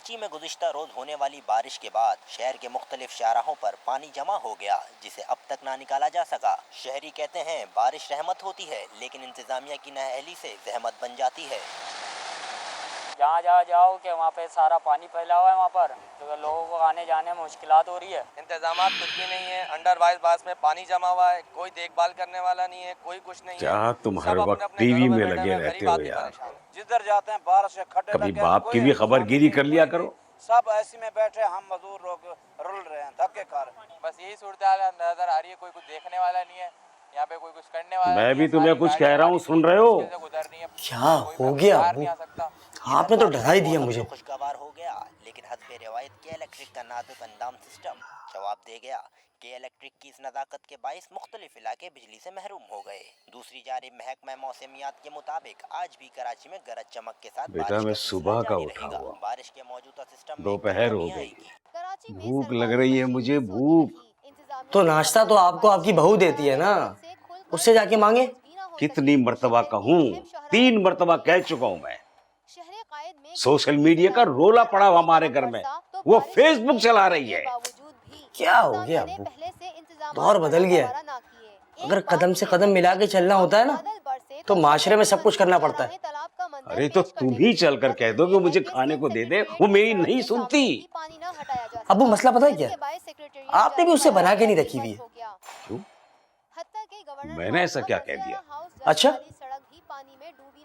कराची में गुज़िश्ता रोज होने वाली बारिश के बाद शहर के मुख्तलिफ शाहराहों पर पानी जमा हो गया, जिसे अब तक ना निकाला जा सका। शहरी कहते हैं बारिश रहमत होती है, लेकिन इंतजामिया की नाअहली से जहमत बन जाती है। जहाँ जहाँ जाओ कि वहाँ पे सारा पानी फैला हुआ है, वहाँ पर तो लोगों को आने जाने में मुश्किलात हो रही है। इंतजामात कुछ भी नहीं है, अंडरवाइज बास में पानी जमा हुआ है, कोई देखभाल करने वाला नहीं है, कोई कुछ नहीं है। क्या तुम हर वक्त टीवी में लगे रहते हो यार? जिधर जाते हैं बारिश से खड्डे कभी लगे, बाप कोई की भी खबरगिरी कर लिया करो। सब ऐसे में बैठे, हम मजदूर लोग रुल रहे हैं धक्के खा रहे हैं। बस यही सूरत हाल नजर आ रही है, कोई कुछ देखने वाला नहीं है यहाँ पे, कोई कुछ करने वाला। मैं भी तुम्हें कुछ कह रहा हूँ, सुन रहे हो? क्या हो गया अबू? आपने तो डरा ही दिया मुझे। खुशगवार हो गया, लेकिन हस्बे रिवायत के इलेक्ट्रिक का नाजुक अंदाम सिस्टम जवाब दे गया कि इलेक्ट्रिक की इस नज़ाकत के बाइस मुख्तलिफ इलाके बिजली से महरूम हो गए। दूसरी जानिब महकमा मौसमियात के मुताबिक आज भी कराची में गरज चमक के साथ बेटा मैं सुबह का उठा हुआ, बारिश के मौजूदा सिस्टम दोपहर हो गई, भूख लग रही है मुझे, भूख। तो नाश्ता तो आपको आपकी बहू देती है ना, उससे जाके मांगे। कितनी मर्तबा कहूँ, 3 मर्तबा कह चुका हूँ मैं। सोशल मीडिया का रोला पड़ा हमारे घर में, वो फेसबुक चला रही है। क्या हो गया अबू? दौर बदल गया है। अगर कदम से कदम मिला के चलना होता है ना, तो माशरे में सब कुछ करना पड़ता है। अरे तो तुम ही चल कर कह दो कि मुझे खाने को दे दे, वो मेरी नहीं सुनती। अबू मसला पता है क्या? आपने भी उससे बना के नहीं रखी हुई है। क्यों? मैंने ऐसा क्या कह दिया? अच्छा,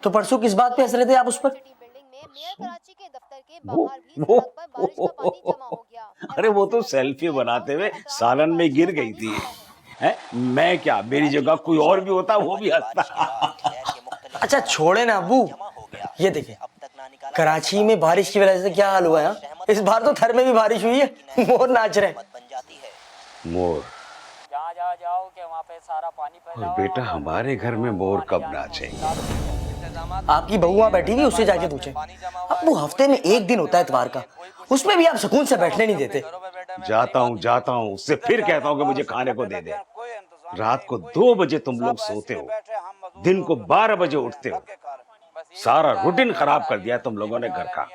तो परसों किस बात पे हंस रहे थे आप उस पर? अरे वो तो सेल्फी बनाते हुए सालन में गिर गई थी। है? मैं क्या, मेरी जगह कोई और भी होता वो भी हंसता। अच्छा छोड़े ना अबू, ये देखे कराची में बारिश की वजह से क्या हाल हुआ है। इस बार तो थर में भी बारिश हुई है, मोर नाच रहे हैं। मोर? जहाँ जहाँ जाओ कि वहाँ पे सारा पानी फैला और बेटा हमारे घर में मोर कब नाचे? आपकी बहू वहाँ बैठी हुई, उससे जाके पूछे। अब वो हफ्ते में एक दिन होता है इतवार का, उसमें भी आप सुकून से बैठने नहीं देते। जाता हूँ उससे फिर कहता हूँ कि मुझे खाने को दे दे। रात को 2 बजे तुम लोग सोते हो, दिन को 12 बजे उठते हो। सारा रूटीन खराब कर दिया तुम लोगों ने घर का।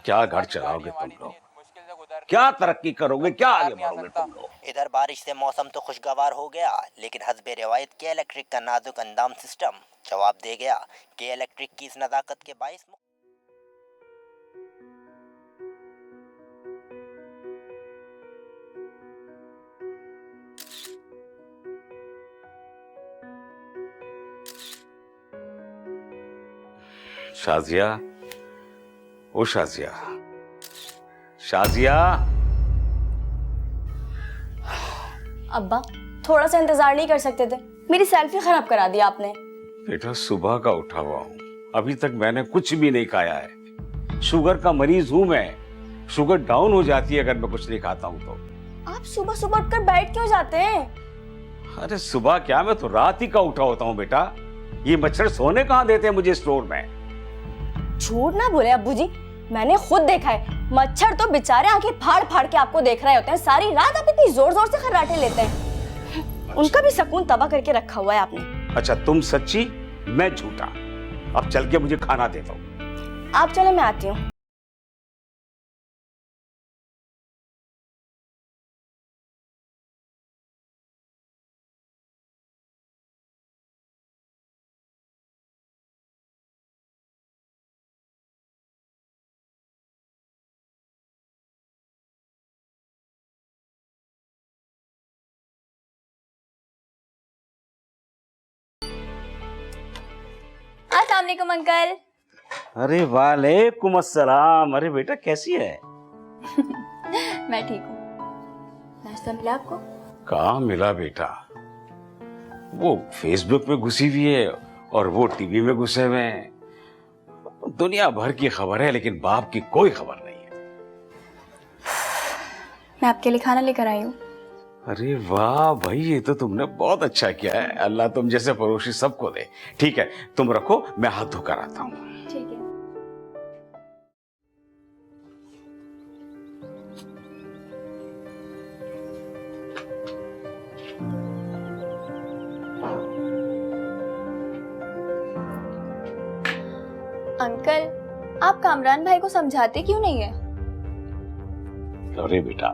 क्या घर चलाओगे तुम लोग? क्या तरक्की करोगे? क्या आगे बढ़ोगे तुम लोग? इधर बारिश से मौसम तो खुशगवार हो गया, लेकिन हस्बे रिवायत के इलेक्ट्रिक का नाजुक अंदाम सिस्टम जवाब दे गया कि इलेक्ट्रिक की इस नज़ाकत के बाइस शाजिया, ओ शाजिया, शाजिया। अब्बा थोड़ा सा इंतजार नहीं कर सकते थे? मेरी सेल्फी खराब करा दी आपने। बेटा सुबह का उठा हुआ हूँ, अभी तक मैंने कुछ भी नहीं खाया है। शुगर का मरीज हूँ मैं, शुगर डाउन हो जाती है अगर मैं कुछ नहीं खाता हूँ तो। आप सुबह सुबह उठकर बैठ क्यों जाते हैं? अरे सुबह क्या, मैं तो रात ही का उठा होता हूँ बेटा। ये मच्छर सोने कहाँ देते हैं मुझे स्टोर में। झूठ ना बोले अब्बू जी, मैंने खुद देखा है। मच्छर तो बेचारे आंखें फाड़ फाड़ के आपको देख रहे होते हैं, सारी रात आप इतनी जोर जोर से खर्राटे लेते हैं। उनका भी सुकून तबाह करके रखा हुआ है आपने। अच्छा तुम सच्ची, मैं झूठा। अब चल के मुझे खाना दे दो। आप चले, मैं आती हूँ। अस्सलाम वालेकुम अंकल। अरे वालेकुम अस्सलाम। अरे बेटा कैसी है? मैं ठीक हूँ। नाश्ता मिला आपको? कहाँ मिला बेटा, वो फेसबुक में घुसी हुई है और वो टीवी में घुसे हुए हैं। दुनिया भर की खबर है, लेकिन बाप की कोई खबर नहीं है। मैं आपके लिए खाना लेकर आई हूँ। अरे वाह भाई, ये तो तुमने बहुत अच्छा किया है। अल्लाह तुम जैसे पड़ोसी सबको दे। ठीक है तुम रखो, मैं हाथ धोकर आता हूँ। ठीक है। अंकल आप कामरान भाई को समझाते क्यों नहीं है? अरे बेटा,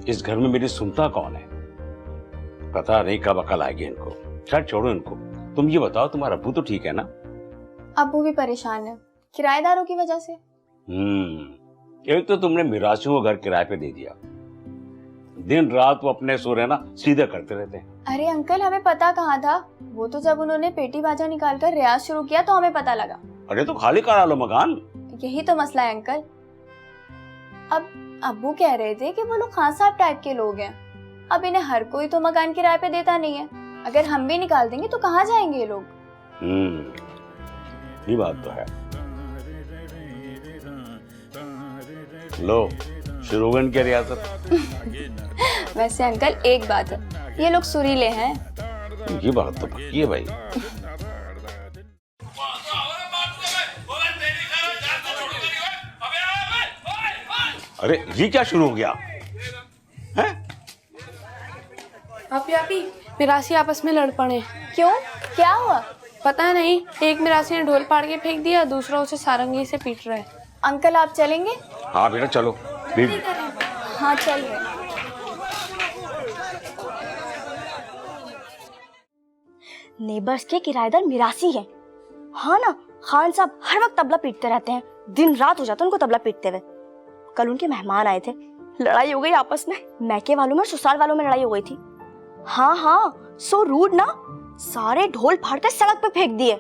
इस घर में मेरी सुनता कौन है? पता नहीं कब अकल आएगी इनको। खैर छोड़ो इनको। तुम ये बताओ, तुम्हारा अब्बू तो ठीक है ना? अब्बू भी परेशान है किराएदारों की वजह से। एक तो तुमने मिरासियों को घर किराए पे दे दिया, दिन रात वो अपने सो रहना सीधे करते रहते हैं। अरे अंकल, हमें पता कहाँ था? वो तो जब उन्होंने पेटी बाजा निकाल कर रियाज शुरू किया तो हमें पता लगा। अरे तो खाली करा लो मकान। यही तो मसला है अंकल। अब अब्बू कह रहे थे कि वो लोग खान साहब टाइप के लोग हैं। अब इन्हें हर कोई तो मकान किराए पे देता नहीं है। अगर हम भी निकाल देंगे तो कहाँ जाएंगे ये लोग? ये बात तो है। लो शुरू हो गई क्या रियासत? वैसे अंकल एक बात है, ये लोग सुरीले हैं। ये बात तो पक्की है भाई। अरे ये क्या शुरू हो गया है? आप मिरासी आपस में लड़ पड़े। क्यों, क्या हुआ? पता नहीं, एक मिरासी ने ढोल पाड़ के फेंक दिया, दूसरा उसे सारंगी से पीट रहा है। अंकल आप चलेंगे? हाँ बेटा चलो। हाँ चल रहे। नेबर्स के किराएदार मिरासी हैं। हाँ ना, खान साहब हर वक्त तबला पीटते रहते हैं, दिन रात हो जाता है उनको तबला पीटते हुए। कल उनके मेहमान आए थे, लड़ाई हो गई आपस में। मैके वालों में ससुराल वालों में लड़ाई हो गई थी। हाँ, सो रूड ना, सारे ढोल फाड़ते सड़क पे फेंक दिए।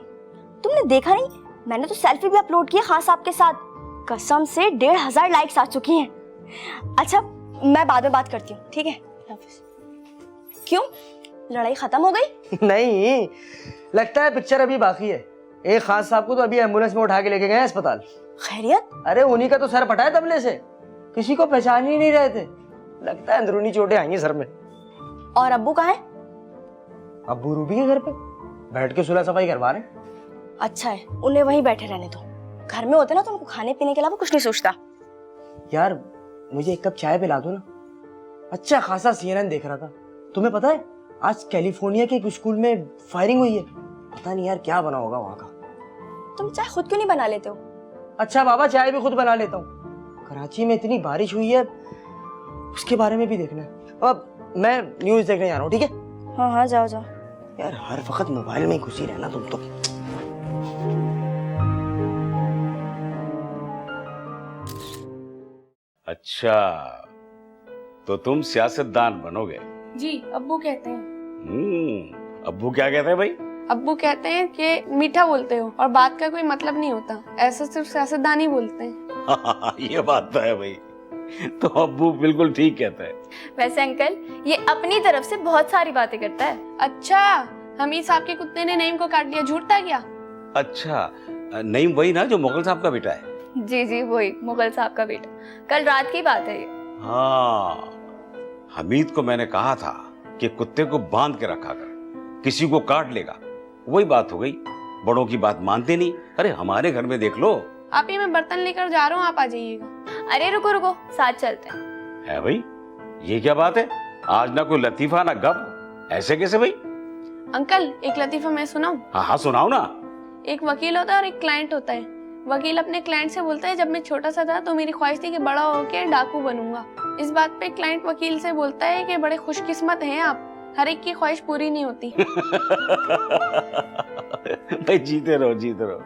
तुमने देखा नहीं? मैंने तो सेल्फी भी अपलोड की खान साहब के साथ। कसम से 1500 लाइक्स आ चुकी हैं। अच्छा, मैं बाद में बात करती हूँ, ठीक है? क्यों, लड़ाई खत्म हो गई? नहीं, लगता है पिक्चर अभी बाकी है। एक खान साहब को तो अभी एम्बुलेंस में उठा के लेके गए अस्पताल। खैरियत? अरे उन्हीं का तो सर फटा है तबले से, किसी को पहचान ही नहीं रहे थे। लगता है अंदरूनी चोटें आई हैं सर में। और अब्बू कहाँ है? अब्बू रूबी के घर पे बैठ के सुलह सफाई करवा रहे। अच्छा है, उन्हें वहीं बैठे रहने दो। घर में होते ना तो उनको खाने पीने के अलावा कुछ नहीं सोचता। यार मुझे एक कप चाय पिला दो ना। अच्छा खासा CNN देख रहा था। तुम्हें पता है आज कैलिफोर्निया के एक स्कूल में फायरिंग हुई है। पता नहीं यार क्या बना होगा वहां का। तुम चाय खुद क्यों नहीं बना लेते हो? अच्छा बाबा, चाय भी खुद बना लेता हूँ। कराची में इतनी बारिश हुई है, उसके बारे में भी देखना है। अब मैं न्यूज देखने जा रहा हूँ, ठीक है? हाँ जाओ जाओ। यार हर वक्त मोबाइल में ही घुसी रहना तुम तो। अच्छा, तो तुम सियासतदान बनोगे? जी, अब्बू कहते हैं। अब्बू क्या कहते हैं भाई? अब्बू कहते हैं कि मीठा बोलते हो और बात का कोई मतलब नहीं होता, ऐसा सिर्फ सियासतदान ही बोलते हैं। ये बात तो है भाई, तो अब्बू बिल्कुल ठीक कहता है। वैसे अंकल, ये अपनी तरफ से बहुत सारी बातें करता है। अच्छा, हमीद साहब के कुत्ते ने नईम को काट दिया, झूठ था क्या? अच्छा, नईम वही ना जो मुगल साहब का बेटा है? जी वही, मुगल साहब का बेटा। कल रात की बात है ये। हाँ, हमीद को मैंने कहा था कि कुत्ते को बांध के रखा कर, किसी को काट लेगा। वही बात हो गई, बड़ों की बात मानते नहीं। अरे हमारे घर में देख लो। आप ही, मैं बर्तन लेकर जा रहा हूँ, आप आ जाइएगा। अरे रुको, साथ चलते हैं। है भाई, ये क्या बात है? आज ना कोई लतीफा ना गप, ऐसे कैसे भाई? अंकल, एक लतीफा मैं सुनाऊं? हाँ सुनाओ ना। एक वकील होता है और एक क्लाइंट होता है। वकील अपने क्लाइंट से बोलता है, जब मैं छोटा सा था तो मेरी ख्वाहिश थी कि बड़ा होकर डाकू बनूंगा। इस बात पे क्लाइंट वकील से बोलता है कि बड़े खुशकिस्मत हैं आप, हर एक की ख्वाहिश पूरी नहीं होती। भाई जीते रहो।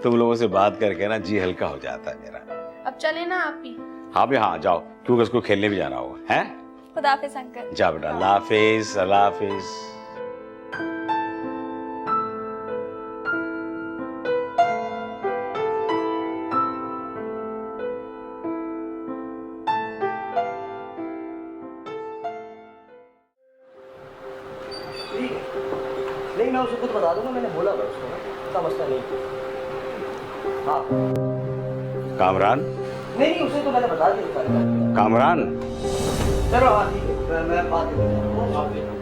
तुम लोगों से बात करके ना जी हल्का हो जाता है मेरा। अब चले ना आप भी? हाँ भी हाँ, जाओ, क्योंकि उसको खेलने भी जाना होगा। है? खुदा हाफिज अंकल। जा बेटा, अल्लाह हाफिज। अल्लाह हाफिज। नहीं, मैं उसको खुद बता दूंगा, मैंने बोला था उसको, इसका मसला नहीं। हाँ कामरान? नहीं, उसे तो मैंने बता दिया। कामरान? चलो हाँ ठीक है, मैं बात करता हूँ।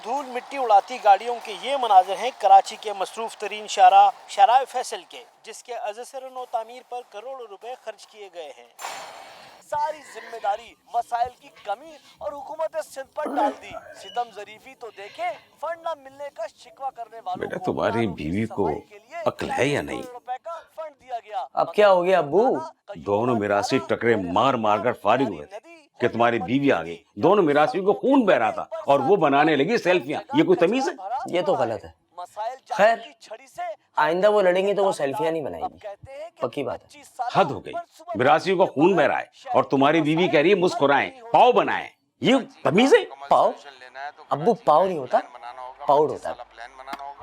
धूल मिट्टी उड़ाती गाड़ियों के ये मनाजिर हैं कराची के मसरूफ तरीन शाराए फैसल के, जिसके अज़सरन व तामीर पर करोड़ों रुपए खर्च किए गए हैं। सारी जिम्मेदारी वसाइल की कमी और हुकूमत सिंध पर डाल दी। सितम ज़रीफी तो देखे, फंड न मिलने का शिकवा करने वालों बेटा तुम्हारी बीवी को अक्ल है या नहीं? फंड दिया गया। अब क्या हो गया अब्बू? दोनों मिरासी टकरे मार मार कर फारिग हुए थे कि तुम्हारी बीवी आ गई। दोनों मिरासी को खून बह रहा था और वो बनाने लगी सेल्फियां। ये कोई तमीज है? ये तो गलत है। खैर आइंदा वो लड़ेंगे तो वो सेल्फियां नहीं बनाएंगी, पक्की बात है। हद हो गई। मिरासियों का खून बह रहा है और तुम्हारी बीवी कह रही है मुस्कुराएं, पाव बनाएं। ये तमीज है? पाव? अब्बू पाव नहीं होता, पाउड होता है।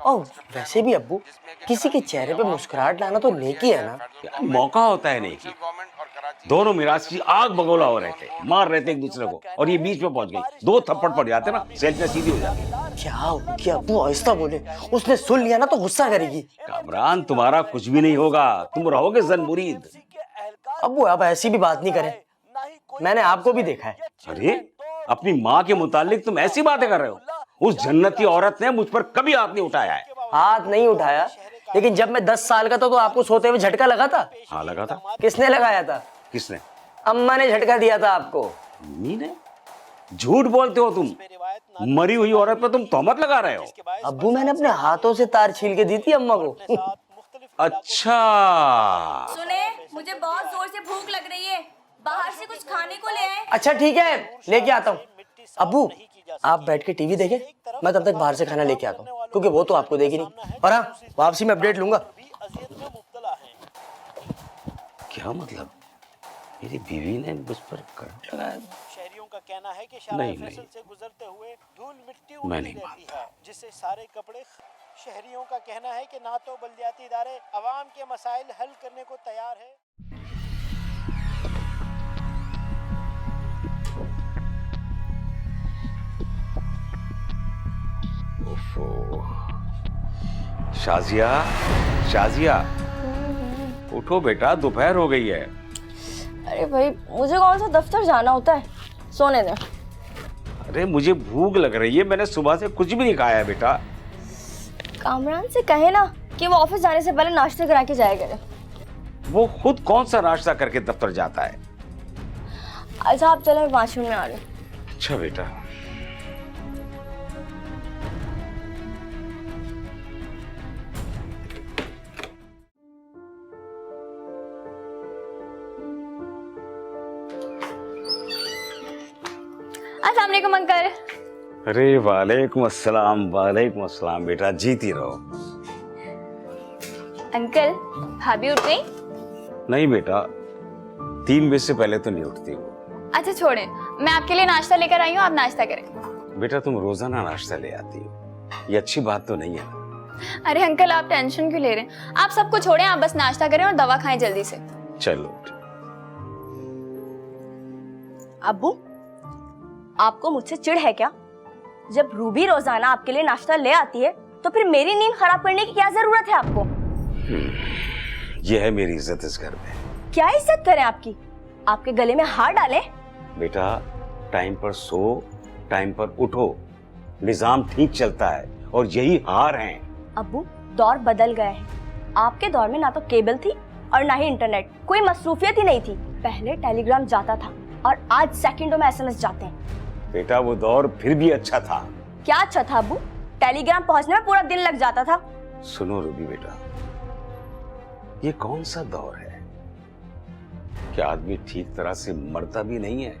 और वैसे भी अब्बू, किसी के चेहरे पे मुस्कुराहट लाना तो नेकी है ना। यार मौका होता है नेकी। दोनों मिरासी आग बगोला हो रहे थे, मार रहे थे एक दूसरे को और ये बीच में पहुंच गई। 2 थप्पड़ पड़ जाते ना, सेल्फियां सीधी हो जाती। क्या अब्बू आहिस्ता बोले, उसने सुन लिया ना तो गुस्सा करेगी। कामरान तुम्हारा कुछ भी नहीं होगा, तुम रहोगे जन मुरीद। अब्बू आप ऐसी भी बात नहीं करें, मैंने आपको भी देखा है। अरे अपनी माँ के मुतालिक तुम ऐसी बातें कर रहे हो? उस जन्नती औरत ने मुझ पर कभी हाथ नहीं उठाया है। हाथ नहीं उठाया, लेकिन जब मैं 10 साल का था तो आपको सोते हुए झटका लगा था। हाँ लगा था। किसने लगाया था? किसने? अम्मा ने झटका दिया था आपको। अम्मी ने? झूठ बोलते हो तुम। मरी हुई औरत पर तुम तोहमत लगा रहे हो। अब्बू मैंने अपने हाथों से तार छील के दी थी अम्मा को। अच्छा सुने, मुझे बहुत जोर से भूख लग रही है, बाहर से कुछ खाने को ले आए। अच्छा ठीक है, लेके आता हूँ। अब्बू आप बैठ के टीवी देखें, मैं तब तक बाहर से खाना लेके आता हूँ, क्योंकि वो तो आपको देगी नहीं। और हाँ, वापसी में अपडेट लूंगा। क्या मतलब? मेरी बीवी ने मुझ पर करंट लगाया? शहरियों का कहना है कि शाराए फैसल से गुजरते हुए धूल मिट्टी मैं नहीं उड़ती रहती मानता। है, जिससे सारे कपड़े। शहरियों का कहना है कि ना तो बल्दियाती इदारे अवाम के मसाइल हल करने को तैयार है। शाजिया, शाजिया उठो बेटा, दोपहर हो गई है। अरे भाई, मुझे कौन सा दफ्तर जाना होता है, सोने दे। अरे मुझे भूख लग रही है, मैंने सुबह से कुछ भी नहीं खाया है बेटा। कामरान से कहे ना कि वो ऑफिस जाने से पहले नाश्ता करा के जाया करे। वो खुद कौन सा नाश्ता करके दफ्तर जाता है? अच्छा आप चले, मैं 5 मिनट में आ रही हूँ। अच्छा बेटा। अस्सलाम वालेकुम अंकल। अरे वालेकुम अस्सलाम, वालेकुम अस्सलाम बेटा, जीती रहो। अंकल भाभी उठ गई? नहीं बेटा, 3 बजे से पहले तो नहीं उठती वो। अच्छा छोड़े, मैं आपके लिए नाश्ता लेकर आई हूँ, आप नाश्ता करें। बेटा तुम रोजाना नाश्ता ले आती हो, ये अच्छी बात तो नहीं है ना। अरे अंकल आप टेंशन क्यों ले रहे हैं? आप सबको छोड़ें, आप बस नाश्ता करें और दवा खाएं जल्दी से। चलो। अब्बू आपको मुझसे चिढ़ है क्या? जब रूबी रोजाना आपके लिए नाश्ता ले आती है तो फिर मेरी नींद खराब करने की क्या जरूरत है आपको? ये है मेरी इज्जत इस घर में। क्या इज्जत करें आपकी? आपके गले में हार डालें? बेटा टाइम पर सो, टाइम पर उठो, निजाम ठीक चलता है और यही हार है। अब्बू दौर बदल गए हैं। आपके दौर में ना तो केबल थी और ना ही इंटरनेट, कोई मसरूफियत ही नहीं थी। पहले टेलीग्राम जाता था और आज सेकंडों में SMS जाते हैं। बेटा वो दौर फिर भी अच्छा था। क्या अच्छा था अब्बू? टेलीग्राम पहुंचने में पूरा दिन लग जाता था। सुनो रूबी बेटा, ये कौन सा दौर है कि आदमी ठीक तरह से मरता भी नहीं है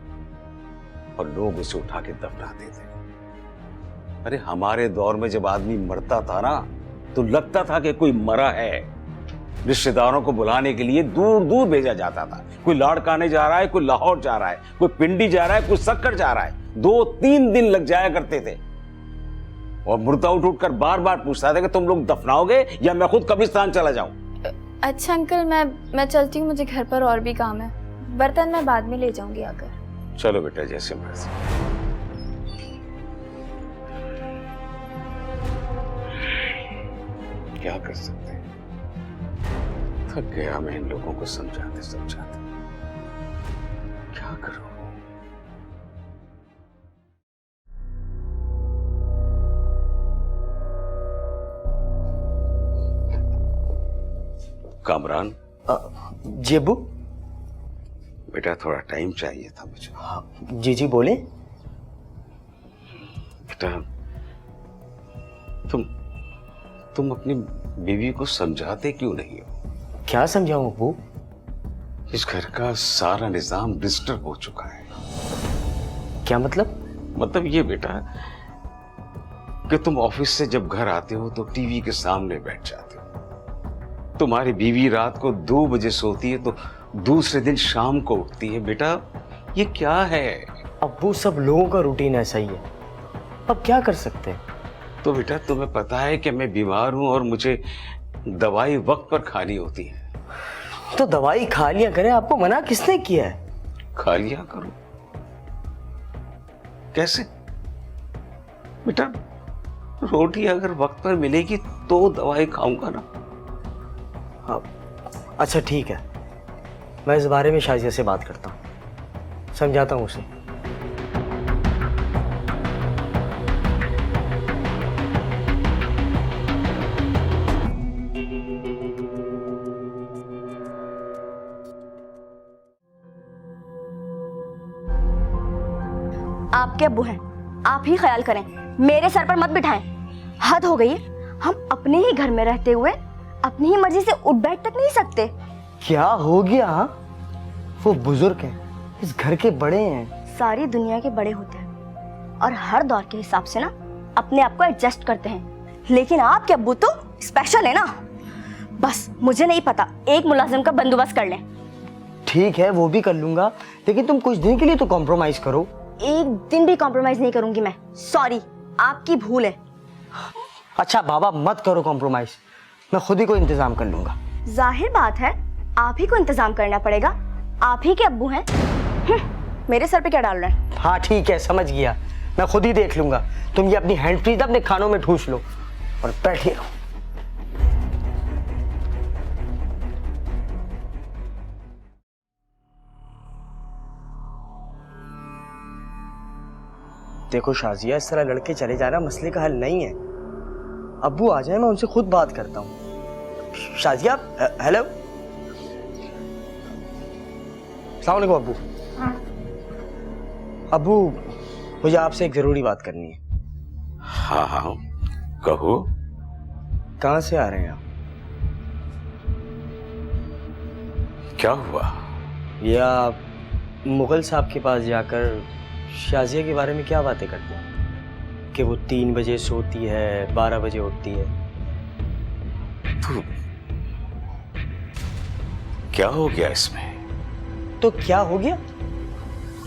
और लोग उसे उठा के दफनाते थे। अरे हमारे दौर में जब आदमी मरता था ना तो लगता था कि कोई मरा है। रिश्तेदारों को बुलाने के लिए दूर दूर भेजा जाता था। कोई लाड़काने जा रहा है, कोई लाहौर जा रहा है, कोई पिंडी जा रहा है, कोई सक्कर जा रहा है। 2-3 दिन लग जाया करते थे और मुर्दा उठ कर बार बार पूछता था कि तुम लोग दफनाओगे या मैं खुद कब्रिस्तान चला जाऊं। अच्छा अंकल मैं चलती हूँ, मुझे घर पर और भी काम है। बर्तन मैं बाद में ले जाऊंगी आकर। चलो बेटा, जैसे मर्जी। क्या कर सकते हैं, थक गया मैं इन लोगों को समझाते समझाते। क्या करूं? कामरान। जी अब्बू। बेटा थोड़ा टाइम चाहिए था मुझे। जी जी बोले। बेटा तुम अपनी बीवी को समझाते क्यों नहीं हो? क्या समझाऊं अब्बू? इस घर का सारा निजाम डिस्टर्ब हो चुका है। क्या मतलब? मतलब ये बेटा कि तुम ऑफिस से जब घर आते हो तो टीवी के सामने बैठ जाते हो। तुम्हारी बीवी रात को 2 बजे सोती है तो दूसरे दिन शाम को उठती है। बेटा ये क्या है? अब्बू सब लोगों का रूटीन ऐसा ही है, अब क्या कर सकते हैं? तो बेटा तुम्हें पता है कि मैं बीमार हूं और मुझे दवाई वक्त पर खानी होती है। तो दवाई खा लिया करें, आपको मना किसने किया है? खा लिया करो। कैसे? बेटा रोटी अगर वक्त पर मिलेगी तो दवाई खाऊंगा ना। हाँ अच्छा ठीक है, मैं इस बारे में शाजिया से बात करता हूँ, समझाता हूँ उसे। आपके अब्बू हैं, आप ही ख्याल करें, मेरे सर पर मत बिठाएं। हद हो गई है, हम अपने ही घर में रहते हुए अपनी ही मर्जी से उठ बैठ तक नहीं सकते। क्या हो गया? वो बुजुर्ग हैं, इस घर के बड़े हैं। सारी दुनिया के बड़े होते हैं और हर दौर के हिसाब से ना अपने आप को एडजस्ट करते हैं, लेकिन आपके अब्बू तो स्पेशल है ना। बस मुझे नहीं पता, एक मुलाजिम का बंदोबस्त कर लें। ठीक है वो भी कर लूंगा, लेकिन तुम कुछ दिन के लिए तो कॉम्प्रोमाइज करो। एक दिन भी कॉम्प्रोमाइज नहीं करूंगी मैं, सॉरी, आपकी भूल है। अच्छा बाबा मत करो कॉम्प्रोमाइज, मैं खुद ही कोई इंतजाम कर लूंगा। जाहिर बात है आप ही को इंतजाम करना पड़ेगा, आप ही के अब्बू हैं। मेरे सर पे क्या डाल रहे हैं? हाँ ठीक है समझ गया, मैं खुद ही देख लूंगा। तुम ये अपनी हैंड फ्री अपने खानों में ठूस लो और बैठे रहो। देखो शाजिया, इस तरह लड़के चले जाना मसले का हल नहीं है। अब्बू आ जाए, मैं उनसे खुद बात करता हूँ। शाजिया हेलो। अस्सलाम वालेकुम अब्बू। अब्बू मुझे आपसे एक जरूरी बात करनी है। हाँ हाँ कहो। कहाँ से आ रहे हैं आप? क्या हुआ? ये आप मुगल साहब के पास जाकर शाजिया के बारे में क्या बातें करते हैं कि वो 3 बजे सोती है, 12 बजे उठती है। तो क्या हो गया इसमें? तो क्या हो गया?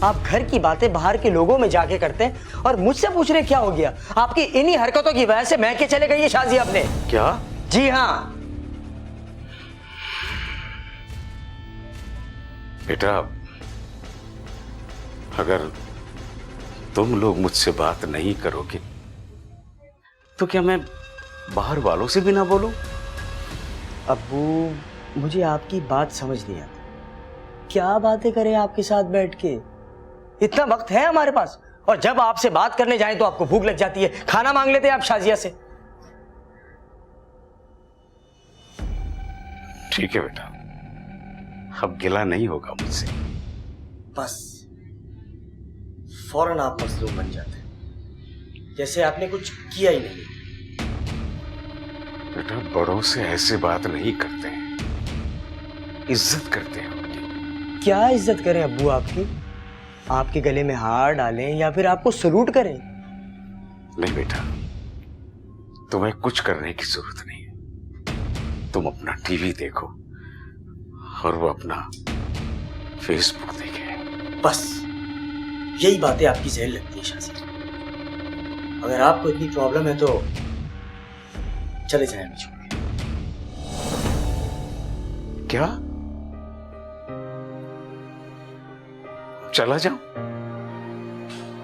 आप घर की बातें बाहर के लोगों में जाके करते हैं और मुझसे पूछ रहे क्या हो गया? आपकी इन्हीं हरकतों की वजह से मैं के चले गई है शाजिया अपने। क्या? जी हाँ। बेटा अगर तुम लोग मुझसे बात नहीं करोगे तो क्या मैं बाहर वालों से भी ना बोलूं? अब्बू मुझे आपकी बात समझ नहीं आती, क्या बातें करें आपके साथ बैठ के? इतना वक्त है हमारे पास, और जब आपसे बात करने जाएं तो आपको भूख लग जाती है, खाना मांग लेते हैं आप शाजिया से। ठीक है बेटा, अब गिला नहीं होगा मुझसे। बस फौरन आप मजलूम बन जाते हैं, जैसे आपने कुछ किया ही नहीं। बेटा बड़ों से ऐसे बात नहीं करते हैं, इज्जत करते हैं उनकी। क्या इज्जत करें अब्बू आपकी? आपके गले में हार डालें या फिर आपको सलूट करें? नहीं बेटा, तुम्हें कुछ करने की जरूरत नहीं है। तुम अपना टीवी देखो और वो अपना फेसबुक देखे। बस यही बातें आपकी जहर लगती है शाजिया। अगर आपको इतनी प्रॉब्लम है तो चले जाएं हमें छोड़ के। क्या? चला जाऊं?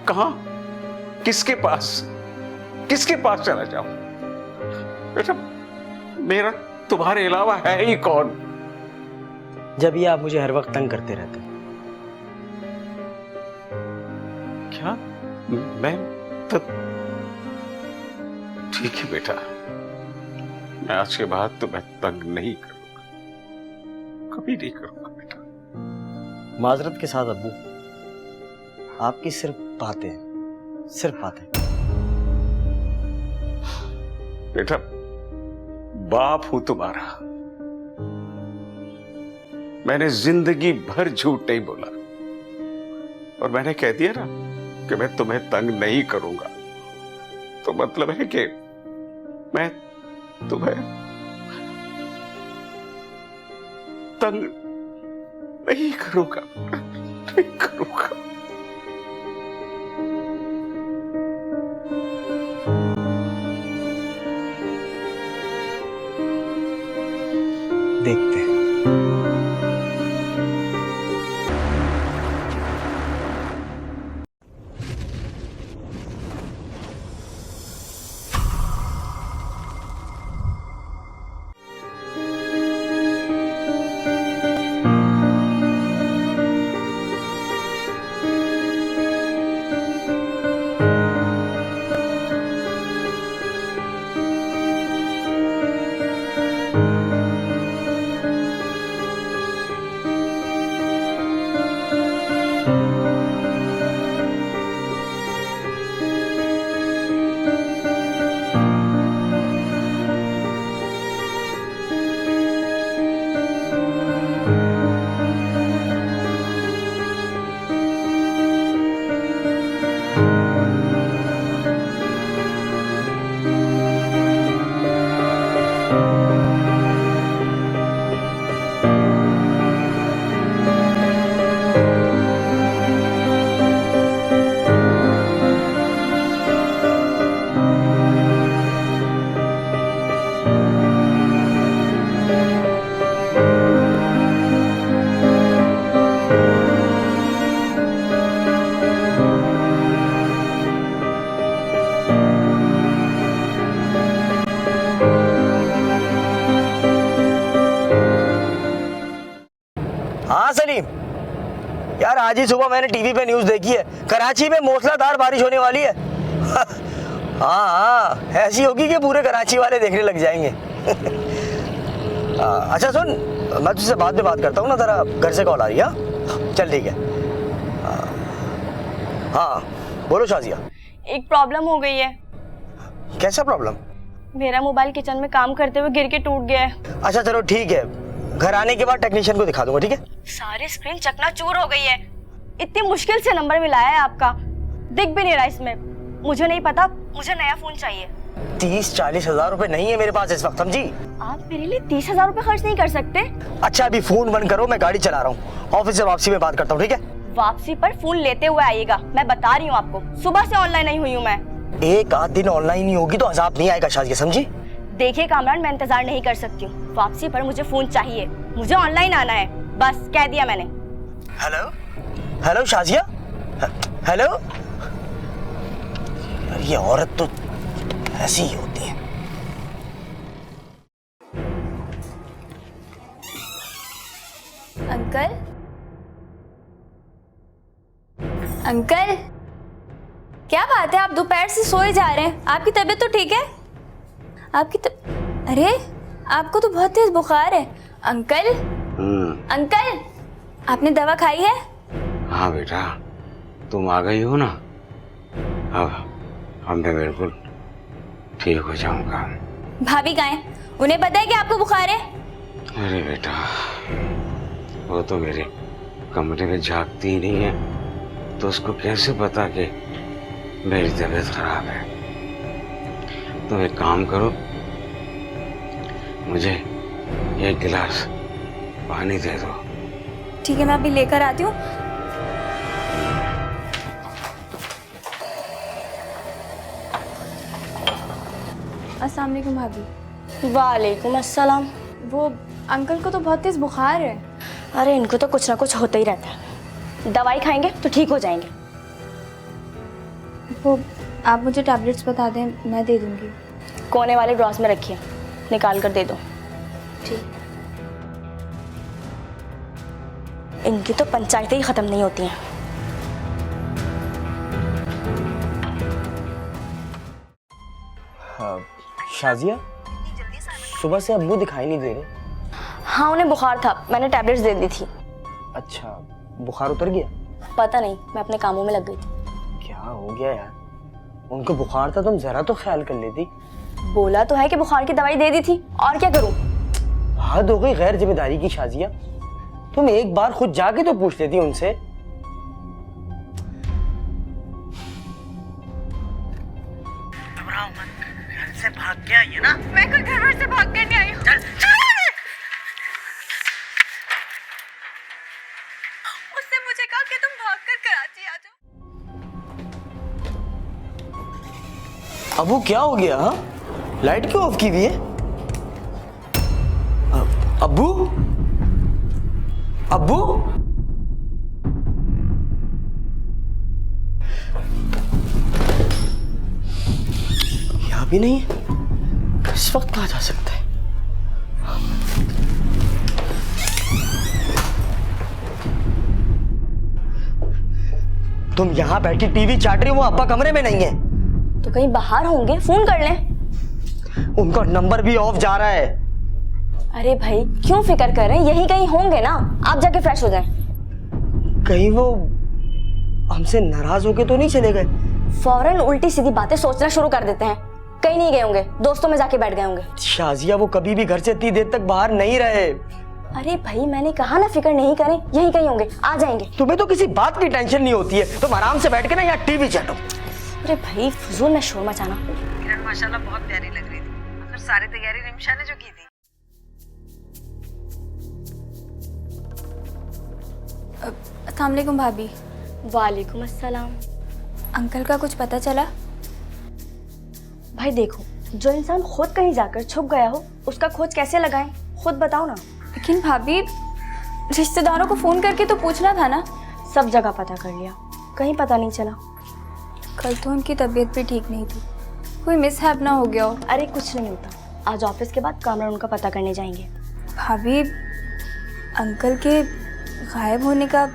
कहां? किसके पास? किसके पास चला जाऊं? बेटा मेरा तुम्हारे अलावा है ही कौन? जब ये आप मुझे हर वक्त तंग करते रहते हैं। क्या? मैं तो ठीक है बेटा, मैं आज के बाद तुम्हें तंग नहीं करूंगा। कभी नहीं करूंगा बेटा। माजरत के साथ अब्बू, आपकी सिर्फ बातें हैं, सिर्फ बातें। बेटा बाप हूं तुम्हारा, मैंने जिंदगी भर झूठ नहीं बोला और मैंने कह दिया ना कि मैं तुम्हें तंग नहीं करूंगा, तो मतलब है कि मैं तुम्हें तंग नहीं करूंगा, नहीं करूंगा। देखते हैं। हाँ सलीम यार, आज ही सुबह मैंने टीवी पे न्यूज़ देखी है, कराची में मूसलाधार बारिश होने वाली है। हाँ हाँ, ऐसी होगी कि पूरे कराची वाले देखने लग जाएंगे। अच्छा सुन, मैं तुझसे बाद में बात करता हूँ ना, जरा घर से कॉल आ रही है। चल ठीक है। हाँ बोलो शाजिया। एक प्रॉब्लम हो गई है। कैसा प्रॉब्लम? मेरा मोबाइल किचन में काम करते हुए गिर के टूट गया है। अच्छा चलो ठीक है, घर आने के बाद टेक्नीशियन को दिखा दूंगा, ठीक है? सारी स्क्रीन चकनाचूर हो गई है। इतनी मुश्किल से नंबर मिलाया है आपका, दिख भी नहीं रहा इसमें। मुझे नहीं पता, मुझे नया फोन चाहिए। 30-40 हजार रुपए नहीं है मेरे पास इस वक्त, समझी? आप मेरे लिए 30,000 रुपए खर्च नहीं कर सकते? अच्छा अभी फोन बंद करो, मैं गाड़ी चला रहा हूँ, ऑफिस से वापसी में बात करता हूँ, ठीक है? वापसी पर फोन लेते हुए आइएगा, मैं बता रही हूँ आपको। सुबह से ऑनलाइन नहीं हुई हूँ मैं। एक आध दिन ऑनलाइन नहीं होगी तो अजाब नहीं आएगा शाजिया, समझी? देखिए कामरान, मैं इंतजार नहीं कर सकती हूँ। वापसी पर मुझे फोन चाहिए, मुझे ऑनलाइन आना है, बस कह दिया मैंने। Hello hello Shazia, hello. ये औरत तो ऐसी ही होती है। अंकल, अंकल, क्या बात है, आप दोपहर से सोए जा रहे हैं? आपकी तबीयत तो ठीक है? अरे आपको तो बहुत तेज बुखार है। अंकल, अंकल, आपने दवा खाई है? हाँ बेटा, तुम आ गई हो ना, अब मैं बिल्कुल ठीक हो जाऊंगा। भाभी कहाँ हैं? उन्हें पता है कि आपको बुखार है? अरे बेटा, वो तो मेरे कमरे में झांकती ही नहीं है, तो उसको कैसे पता कि मेरी तबीयत खराब है। तुम एक काम करो, मुझे एक गिलास पानी दे दो। ठीक है, मैं अभी लेकर आती हूँ। अस्सलाम वालेकुम भाभी। वालेकुम अस्सलाम। वो अंकल को तो बहुत तेज बुखार है। अरे इनको तो कुछ ना कुछ होता ही रहता है, दवाई खाएंगे तो ठीक हो जाएंगे। वो आप मुझे टैबलेट्स बता दें, मैं दे दूंगी। कोने वाले ड्रॉस में रखिए, निकाल कर दे दो। ठीक। इनकी तो पंचायतें ही खत्म नहीं होती हैं। हाँ शाजिया, सुबह से अब्बू दिखाई नहीं दे रहे। हाँ उन्हें बुखार था, मैंने टैबलेट्स दे दी थी। अच्छा, बुखार उतर गया? पता नहीं, मैं अपने कामों में लग गई थी। क्या हो गया यार, उनको बुखार था, तुम जरा तो ख्याल कर लेती। बोला तो है कि बुखार की दवाई दे दी थी, और क्या करूं? हद हो गई गैर जिम्मेदारी की शाजिया, तुम एक बार खुद जाके तो पूछ लेती उनसे। घबराओ मत, घर से भाग के आई है ना? मैं कोई घर से भाग कर नहीं आई हूँ। उसने मुझे कहा कि तुम भागकर कराची आ जाओ। अबू क्या हो गया? हाँ, लाइट क्यों ऑफ की हुई है? अब्बू, अब्बू, यहाँ भी नहीं है। इस वक्त कहाँ जा सकता है? तुम यहाँ बैठी टीवी चाट रही हो, वो अब्बा कमरे में नहीं है। तो कहीं बाहर होंगे, फोन कर लें। उनका नंबर भी ऑफ जा रहा है। अरे भाई क्यों फिक्र कर रहे हैं, यही कहीं होंगे ना, आप जाके फ्रेश हो जाएं। कहीं वो हमसे नाराज होके तो नहीं चले गए? फौरन उल्टी सीधी बातें सोचना शुरू कर देते हैं। कहीं नहीं गए होंगे, दोस्तों में जाके बैठ गए होंगे। शाजिया वो कभी भी घर से इतनी देर तक बाहर नहीं रहे। अरे भाई मैंने कहा ना फिक्र नहीं करें, यही कहीं होंगे, आ जाएंगे। तुम्हें तो किसी बात की टेंशन नहीं होती है, तुम आराम से बैठ के ना यहाँ टीवी चाटो। अरे भाई फजूल में शोर मचाना। किरण माशाल्लाह बहुत प्यारी लग रही थी, मगर सारी तैयारी निमिषा ने जो की थी। अस्सलाम वालेकुम भाभी। वालेकुम अस्सलाम। अंकल का कुछ पता चला? भाई देखो, जो इंसान खुद कहीं जाकर छुप गया हो उसका खोज कैसे लगाएं, खुद बताओ ना। लेकिन भाभी रिश्तेदारों को फोन करके तो पूछना था ना। सब जगह पता कर लिया, कहीं पता नहीं चला। कल तो उनकी तबीयत भी ठीक नहीं थी, कोई मिसहैप ना हो गया हो। अरे कुछ नहीं होता, आज ऑफिस के बाद कामरान उनका पता करने जाएंगे। भाभी अंकल के गायब होने का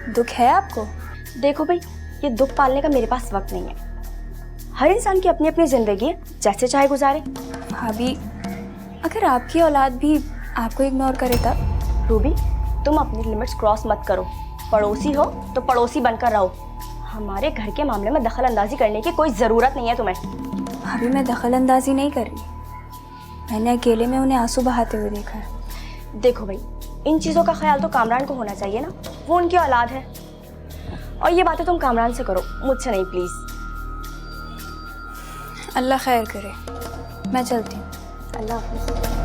दुख है आपको? देखो भाई, ये दुख पालने का मेरे पास वक्त नहीं है। हर इंसान की अपनी अपनी जिंदगी है, जैसे चाहे गुजारे। भाभी अगर आपकी औलाद भी आपको इग्नोर करे तब? रूबी तुम अपनी लिमिट्स क्रॉस मत करो, पड़ोसी हो तो पड़ोसी बनकर रहो। हमारे घर के मामले में दखल अंदाजी करने की कोई ज़रूरत नहीं है तुम्हें। भाभी मैं दखल अंदाजी नहीं कर रही, मैंने अकेले में उन्हें आंसू बहाते हुए देखा है। देखो भाई, इन चीज़ों का ख्याल तो कामरान को होना चाहिए ना, वो उनकी औलाद है। और ये बातें तुम कामरान से करो, मुझसे नहीं प्लीज़। अल्लाह खैर करे, मैं चलती हूँ। अल्लाह हाफ़िज़।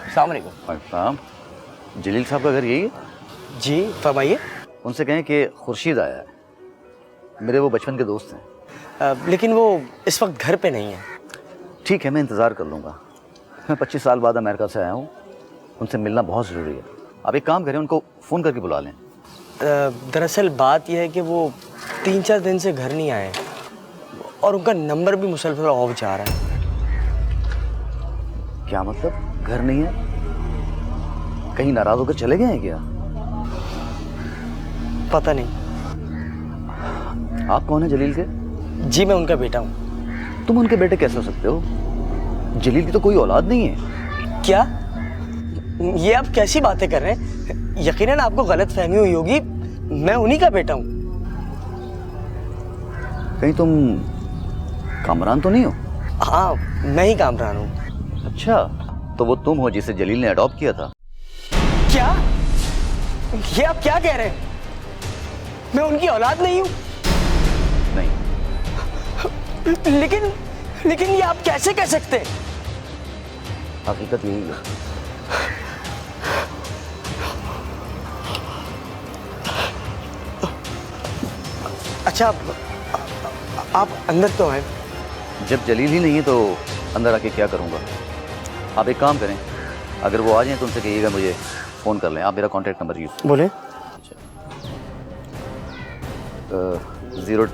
अस्सलाम वालेकुम। वालेकुम। जलील साहब का घर यही है? जी फरमाइए। उनसे कहें कि खुर्शीद आया है, मेरे वो बचपन के दोस्त हैं। लेकिन वो इस वक्त घर पे नहीं है। ठीक है, मैं इंतज़ार कर लूँगा। मैं 25 साल बाद अमेरिका से आया हूँ, उनसे मिलना बहुत ज़रूरी है। आप एक काम करें, उनको फ़ोन करके बुला लें। दरअसल बात यह है कि वो 3-4 दिन से घर नहीं आए और उनका नंबर भी मुसलसल ऑफ जा रहा है। क्या मतलब? घर नहीं है? कहीं नाराज़ होकर चले गए हैं क्या? पता नहीं। आप कौन है जलील के? जी मैं उनका बेटा हूँ। तुम उनके बेटे कैसे हो सकते हो? जलील की तो कोई औलाद नहीं है। क्या? ये आप कैसी बातें कर रहे हैं? यकीनन आपको गलत फहमी हुई होगी, मैं उन्हीं का बेटा हूँ। कहीं तुम कामरान तो नहीं हो? हाँ मैं ही कामरान हूँ। अच्छा, तो वो तुम हो जिसे जलील ने अडॉप्ट किया था? क्या? ये आप क्या कह रहे हैं? मैं उनकी औलाद नहीं हूँ? नहीं। लेकिन ये आप कैसे कह सकते हैं? हकीकत यही है। अच्छा आप अंदर तो हैं। जब जलील ही नहीं है तो अंदर आके क्या करूँगा? आप एक काम करें, अगर वो आ जाएं तो उनसे कहिएगा मुझे फ़ोन कर लें। आप मेरा कॉन्टैक्ट नंबर यूज़ बोले। 0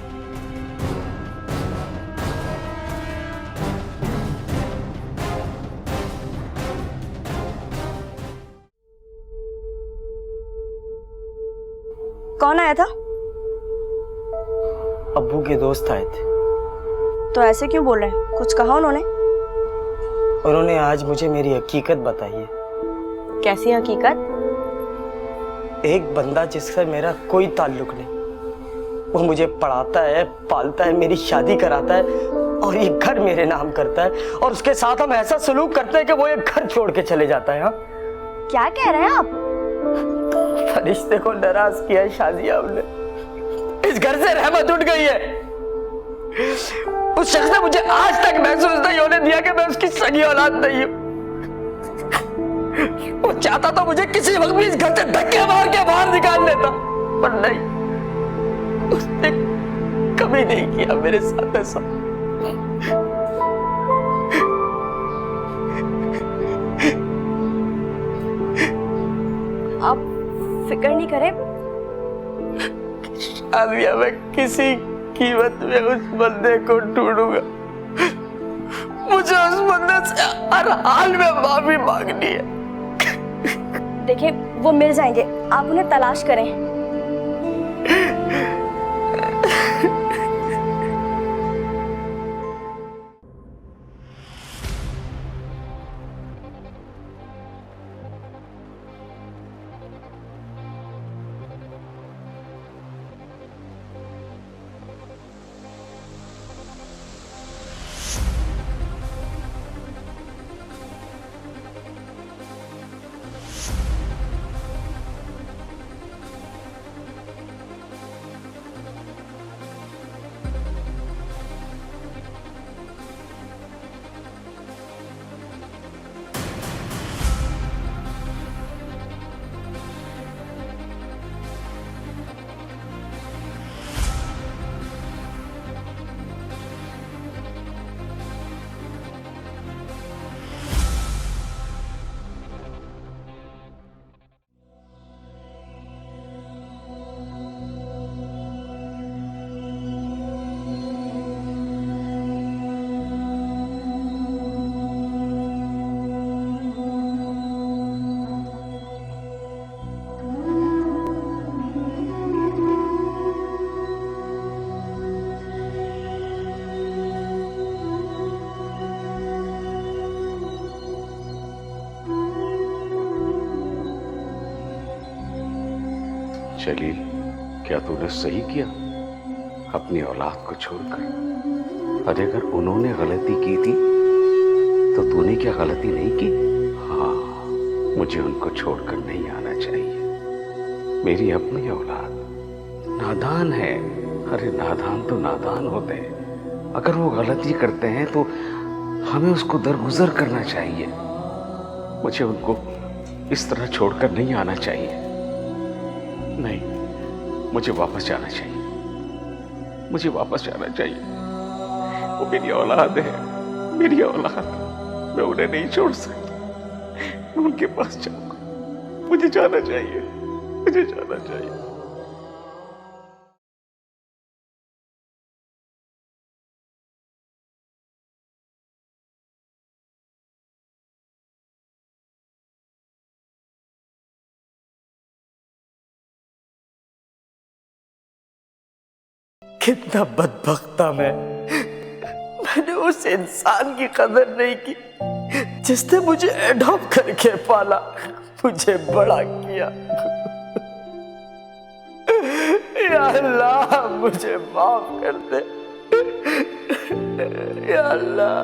कौन आया था? अब्बू के दोस्त आए थे। तो ऐसे क्यों बोल रहे हैं? कुछ कहा उन्होंने? उन्होंने आज मुझे मेरी हकीकत बताई है। कैसी हकीकत? एक बंदा जिससे मेरा कोई ताल्लुक नहीं, वो मुझे पढ़ाता है, पालता है, मेरी शादी कराता है और ये घर मेरे नाम करता है, और उसके साथ हम ऐसा सलूक करते हैं कि वो ये घर छोड़ के चले जाता है। हाँ, क्या कह रहे हैं आप? फरिश्ते को नाराज किया है शाजिया ने। इस घर से रहमत उठ गई है। उस शख्स ने मुझे आज तक महसूस नहीं होने दिया कि मैं उसकी सगी औलाद नहीं हूं। वो चाहता तो मुझे किसी वक्त भी इस घर से धक्के मार के बाहर निकाल देता, पर नहीं, उसने कभी नहीं किया मेरे साथ ऐसा। आप फिक्र नहीं करें। शादिया मैं किसी कीमत में उस बंदे को ढूंढूंगा। मुझे उस बंदे से हर हाल में माफी मांगनी है। देखिए वो मिल जाएंगे, आप उन्हें तलाश करें। जलील, क्या तूने सही किया अपनी औलाद को छोड़कर? अरे अगर उन्होंने गलती की थी तो तूने क्या गलती नहीं की? हाँ, मुझे उनको छोड़कर नहीं आना चाहिए। मेरी अपनी औलाद नादान है। अरे नादान तो नादान होते हैं। अगर वो गलती करते हैं तो हमें उसको दरगुजर करना चाहिए। मुझे उनको इस तरह छोड़कर नहीं आना चाहिए। नहीं, मुझे वापस जाना चाहिए। मुझे वापस जाना चाहिए। वो मेरी औलाद है, मेरी औलाद। मैं उन्हें नहीं छोड़ सकता। मैं उनके पास जाऊंगा। मुझे जाना चाहिए, मुझे जाना चाहिए। कितना बदबख्त था मैंने उस इंसान की कदर नहीं की जिसने मुझे एडॉप्ट करके पाला, मुझे बड़ा किया। या अल्लाह मुझे माफ कर दे, या अल्लाह।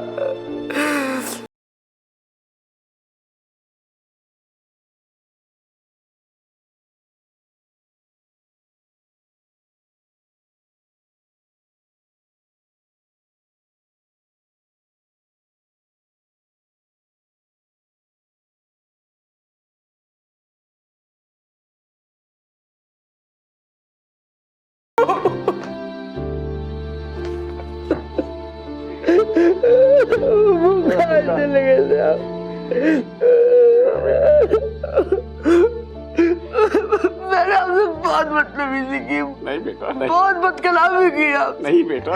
कहाँ चले गए थे आप? मैंने आपसे बहुत बदतमीजी की। नहीं बेटा नहीं, बहुत बदकलामी की आप। नहीं बेटा।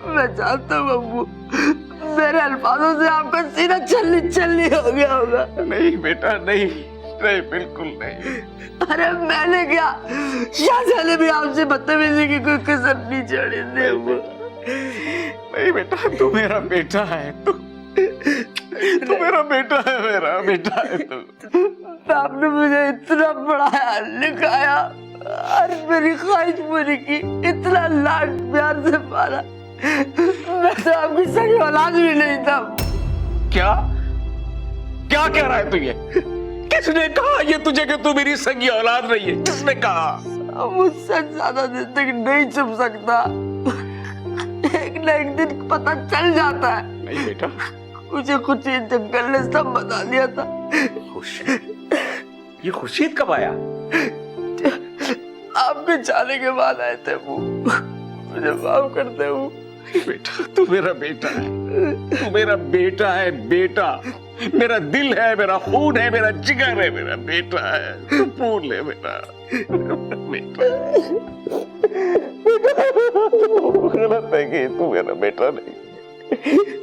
मैं जानता हूँ अब्बू, मेरे अल्फाजों से आपका सीना छलनी छलनी हो गया होगा। नहीं बेटा नहीं, नहीं बिल्कुल नहीं। अरे मैंने क्या, शाहजहां ने भी आपसे बदतमीजी की कोई कसर नहीं छोड़ी थी अब्बू। नहीं बेटा, तू मेरा बेटा है, तू मेरा बेटा है, मेरा बेटा है तू। आपने मुझे इतना पढ़ाया लिखाया और मेरी ख्वाहिश पूरी की, इतना लाड प्यार से पाला, मैं तो आपकी सगी औलाद भी नहीं था। क्या क्या कह रहा है तू? ये किसने कहा ये तुझे कि तू मेरी सगी औलाद नहीं है? किसने कहा? मुझसे ज्यादा दिन तक नहीं छुप सकता, एक न एक दिन पता चल जाता है। नहीं बेटा, मुझे खुशी जंगल ने सब बता दिया था। ये खुर्शीद कब आया? आपके जाने के बाद आए थे वो। मुझे माफ कर दे वो। बेटा तू मेरा बेटा है, तू मेरा बेटा है, बेटा मेरा दिल है, मेरा खून है, मेरा जिगर है, मेरा बेटा है। तू पूछ ले बेटा, बेटा गलत है कि तू मेरा बेटा नहीं,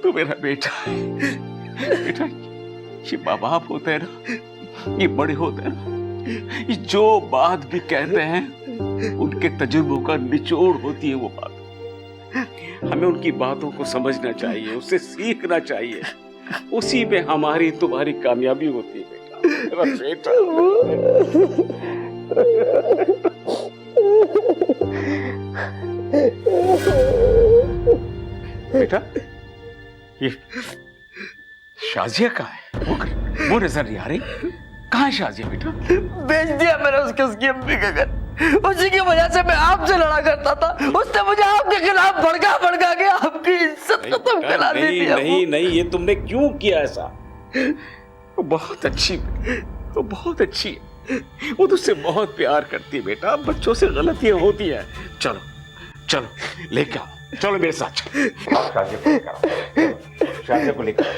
तू मेरा बेटा है। बेटा ये माँ बाप होते हैं ना, ये बड़े होते हैं ना, ये जो बात भी कहते हैं उनके तजुर्बों का निचोड़ होती है वो बात। हमें उनकी बातों को समझना चाहिए, उससे सीखना चाहिए, उसी में हमारी तुम्हारी कामयाबी होती है बेटा, मेरा बेटा। बेटा ये शाजिया कहाँ है? वो नजर नहीं आ रही। कहाँ है शाजिया बेटा? बेच दिया मैंने उसकी अम्मी का घर, उसी की वजह से मैं आपसे लड़ा करता था। उसने मुझे आपके खिलाफ भड़का के आपकी इज्जत खत्म करा दी थी। नहीं नहीं, ये तुमने क्यों किया ऐसा? वो बहुत अच्छी, वो बहुत अच्छी है, वो तुझसे बहुत प्यार करती है बेटा। बच्चों से गलतियां होती है। चलो चलो लेके आओ, चलो मेरे साथ शाजिया को लेकर आओ, शाजिया को लेकर आओ।